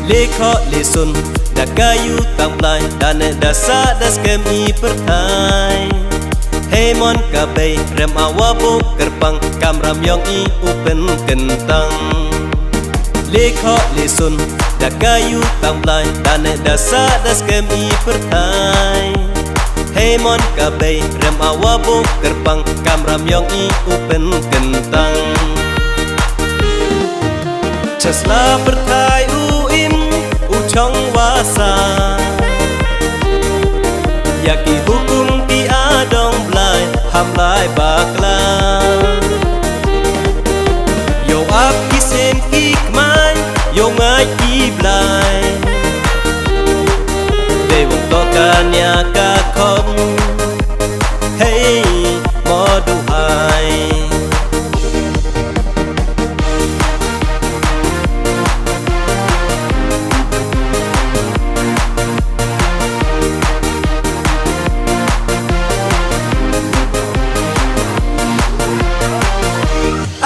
Lekho lesun da kayu tamplai dan dasa das kami pertai Hemon kabei rem awabu kerpang kam ramyong i upen kentang Lekho lesun da kayu tamplai dan dasa das kami pertai Hemon kabei rem awabu kerpang kam ramyong i upen kentang Chasla pertai uim ucong wasa Yaki hukum ki adong blai hamlai bakla Yo ap kisem ki kmai yo ngai ki blai Dewong tokannya kakong Hey moduhai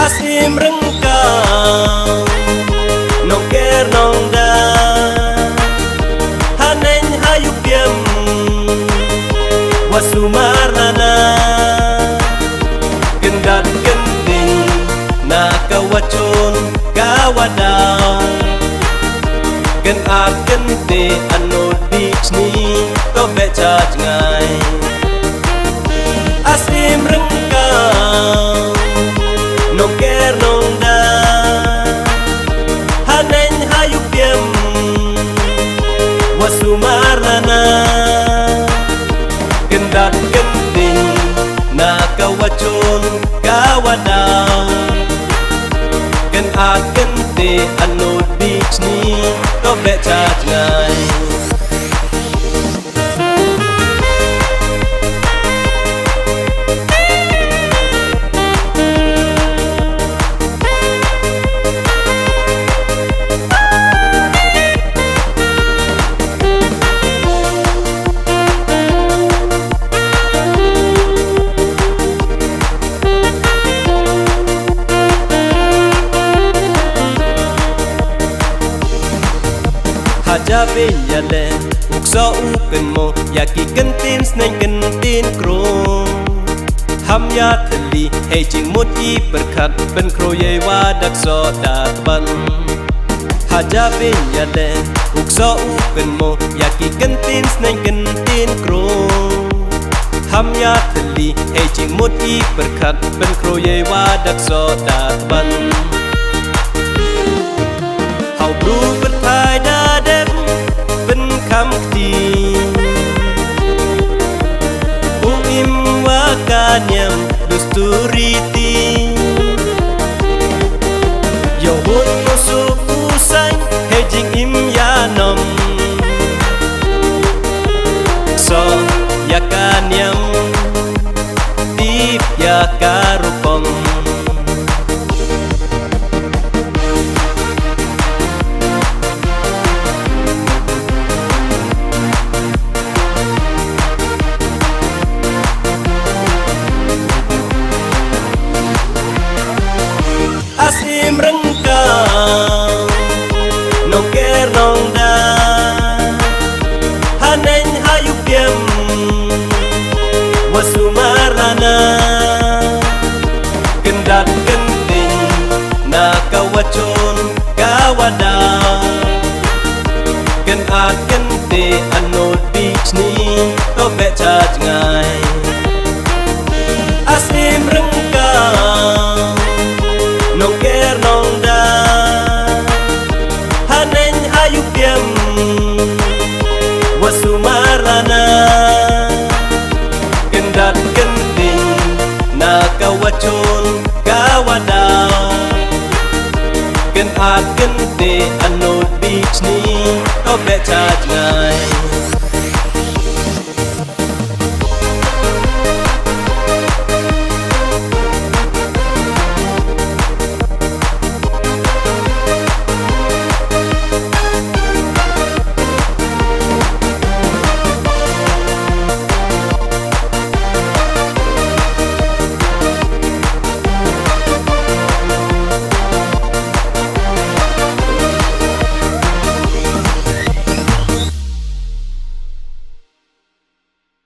Asim rengkang nong ker nong da haneng hayuk diam wasumarana gendat genting na kawacun kawadau gen akente anod beach ni to beca ngai Asim rengkang nong ker nong da haneng hayuk diam wasumarana gendat genting na kawacun kawadau gen akente anod beach ni to beca ngai Haja benyale ukso uken mo yaki kentin sneng kentin kro ham ya thali hey jing mut i perkhat ben kro ye wa dak so dat ban Haja benyale ukso uken mo yaki kentin sneng kentin kro ham ya thali hey jing mut i perkhat ben kro ye wa dak so dat ban Hau bru pertai dadem ben kamti Uim wakanyam dusturiti Yohun musuh usai hejing im yanom So yakanyam tip yakaru